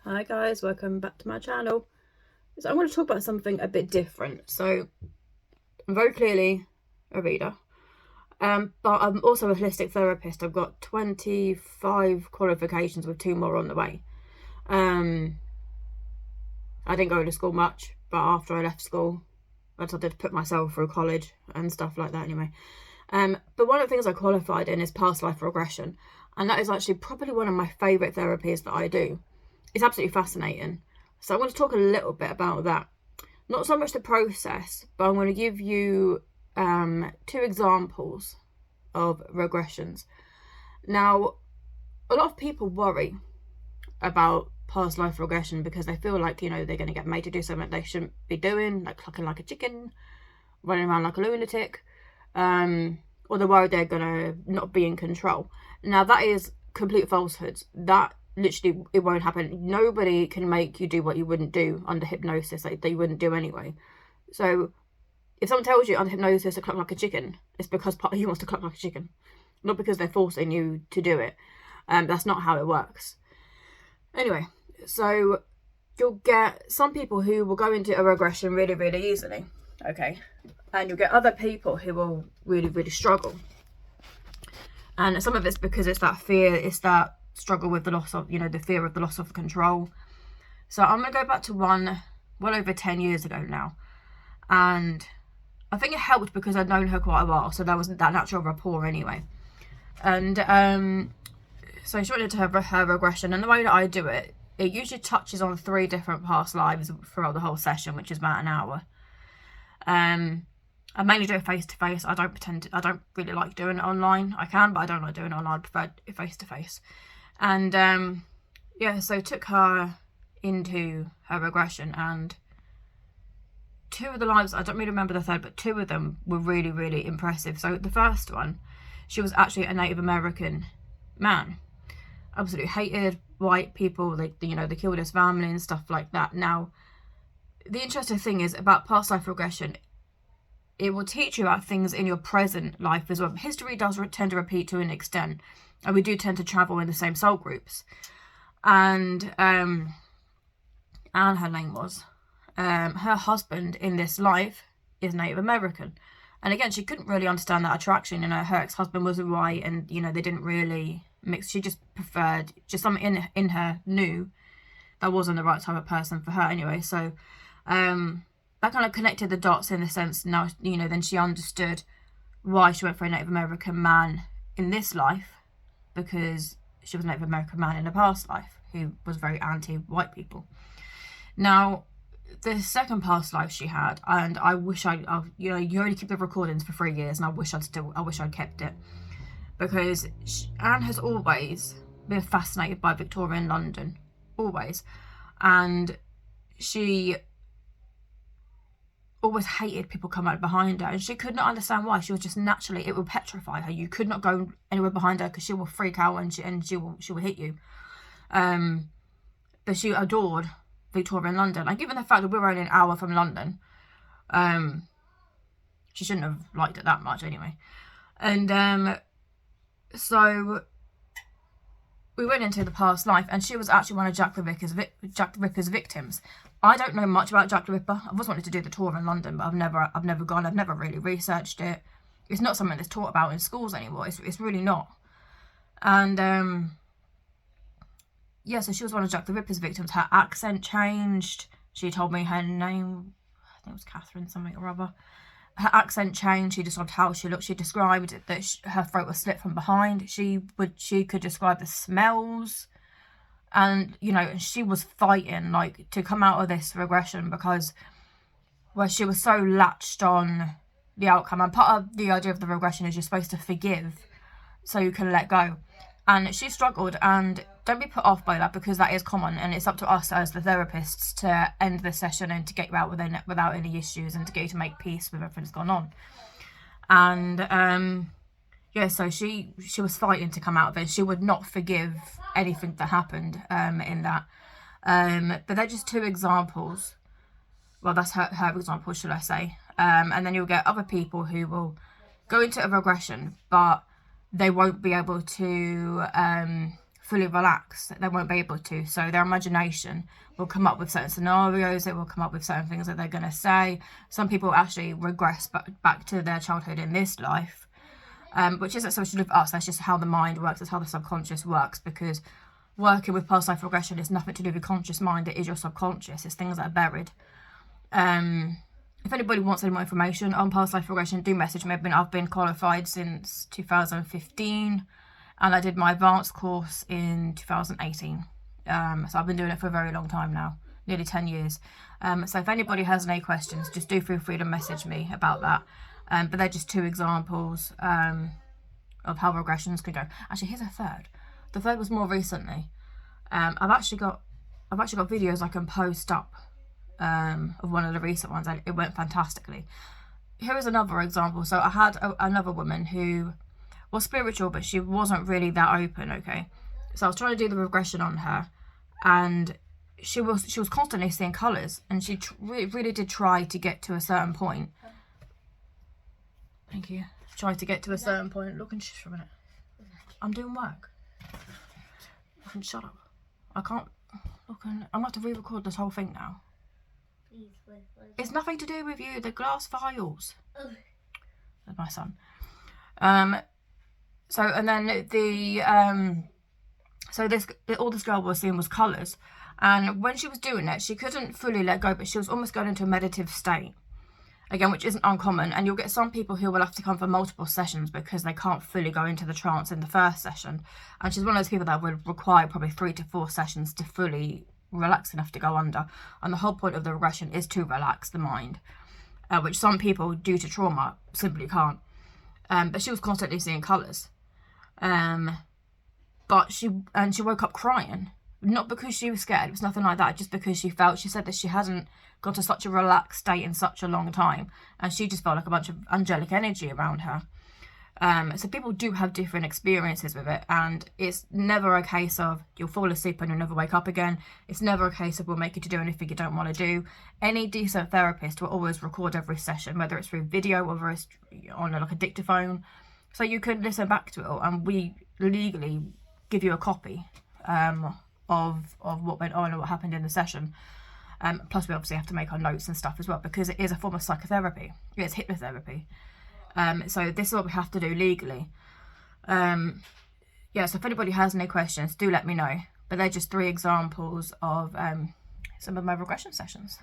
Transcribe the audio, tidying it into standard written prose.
Hi guys, welcome back to my channel. So I'm going to talk about something a bit different. So I'm very clearly a reader, but I'm also a holistic therapist. I've got 25 qualifications with 2 more on the way. I didn't go to school much, but after I left school I decided to put myself through college and stuff like that anyway. But one of the things I qualified in is past life regression, and that is actually probably one of my favourite therapies that I do. It's absolutely fascinating. So I want to talk a little bit about that. Not so much the process, but I'm going to give you 2 examples of regressions. Now, a lot of people worry about past life regression because they feel like, they're going to get made to do something they shouldn't be doing, like clucking like a chicken, running around like a lunatic, or they're worried they're going to not be in control. Now, that is complete falsehoods. That literally, it won't happen. Nobody can make you do what you wouldn't do under hypnosis, that you wouldn't do anyway. So if someone tells you under hypnosis to cluck like a chicken, it's because part of you wants to cluck like a chicken, not because they're forcing you to do it. That's not how it works. Anyway, so you'll get some people who will go into a regression really, really easily, okay? And you'll get other people who will really, really struggle. And some of it's because it's that fear, it's that struggle with the loss of, the fear of the loss of control. So I'm going to go back to one well over 10 years ago now. And I think it helped because I'd known her quite a while, so there wasn't that natural rapport anyway. And so she went into her regression, and the way that I do it, it usually touches on 3 different past lives throughout the whole session, which is about an hour. I mainly do it face to face. I don't really like doing it online. I can, but I don't like doing it online. I prefer it face to face. And so took her into her regression, and 2 of the lives, I don't really remember the third, but 2 of them were really, really impressive. So the first one, she was actually a Native American man. Absolutely hated white people. They killed his family and stuff like that. Now, the interesting thing is about past life regression, it will teach you about things in your present life as well. History does tend to repeat to an extent, and we do tend to travel in the same soul groups. And Anne, her name was, her husband in this life is Native American. And again, she couldn't really understand that attraction. Her ex-husband was white, and they didn't really mix. She just preferred, just something in her knew that wasn't the right type of person for her anyway. So that kind of connected the dots in the sense now, then she understood why she went for a Native American man in this life, because she was a Native American man in a past life who was very anti-white people. Now, the second past life she had, and I wish you only keep the recordings for 3 years, and I wish I'd kept it, because Anne has always been fascinated by Victorian London, always, and she always hated people coming up behind her, and she could not understand why. She was just naturally, it would petrify her. You could not go anywhere behind her because she will freak out and she will hit you. But she adored Victorian London, and given the fact that we were only an hour from London, she shouldn't have liked it that much anyway. And so we went into the past life, and she was actually one of Jack the Ripper's victims. I don't know much about Jack the Ripper. I've always wanted to do the tour in London, but I've never gone. I've never really researched it. It's not something that's taught about in schools anymore. It's really not. And so she was one of Jack the Ripper's victims. Her accent changed. She told me her name, I think it was Catherine something or other. Her accent changed. She described how she looked. She described that her throat was slit from behind. She could describe the smells, and she was fighting like to come out of this regression because, well, she was so latched on the outcome. And part of the idea of the regression is you're supposed to forgive so you can let go. And she struggled, and don't be put off by that because that is common, and it's up to us as the therapists to end the session and to get you out without any issues and to get you to make peace with everything that's gone on. And so she was fighting to come out of it. She would not forgive anything that happened in that. But they're just 2 examples. Well, that's her example, should I say. And then you'll get other people who will go into a regression, but they won't be able to fully relax, they won't be able to. So their imagination will come up with certain scenarios, it will come up with certain things that they're going to say. Some people actually regress back to their childhood in this life, which isn't so much to do with us, that's just how the mind works, that's how the subconscious works, because working with past life regression is nothing to do with your conscious mind, it is your subconscious, it's things that are buried. If anybody wants any more information on past life regression, do message me. I've been qualified since 2015, and I did my advanced course in 2018. So I've been doing it for a very long time now, nearly 10 years. So if anybody has any questions, just do feel free to message me about that. But they're just 2 examples of how regressions can go. Actually, here's a third. The third was more recently. I've actually got videos I can post up of one of the recent ones, and it went fantastically. Here is another example. So I had another woman who was spiritual, but she wasn't really that open. Okay, so I was trying to do the regression on her, and she was constantly seeing colours, and she really did try to get to a certain point. Thank you. Try to get to a certain point. Look and shush for a minute. I'm doing work. Fucking shut up. I can't look, and I'm going to have to re-record this whole thing now. It's nothing to do with you. The glass vials. That's my son. So and then all this girl was seeing was colours, and when she was doing it, she couldn't fully let go, but she was almost going into a meditative state. Again, which isn't uncommon, and you'll get some people who will have to come for multiple sessions because they can't fully go into the trance in the first session. And she's one of those people that would require probably 3 to 4 sessions to fully relax enough to go under. And the whole point of the regression is to relax the mind, which some people, due to trauma, simply can't. But she was constantly seeing colours. But she woke up crying. Not because she was scared, it was nothing like that, just because she said that she hadn't got to such a relaxed state in such a long time, and she just felt like a bunch of angelic energy around her. So people do have different experiences with it, and it's never a case of you'll fall asleep and you'll never wake up again. It's never a case of we'll make you to do anything you don't want to do. Any decent therapist will always record every session, whether it's through video or it's on like a dictaphone, so you can listen back to it all, and we legally give you a copy of what went on and what happened in the session. Plus we obviously have to make our notes and stuff as well, because it is a form of psychotherapy. It's hypnotherapy. So this is what we have to do legally. Yeah, so if anybody has any questions, do let me know. But they're just 3 examples of some of my regression sessions.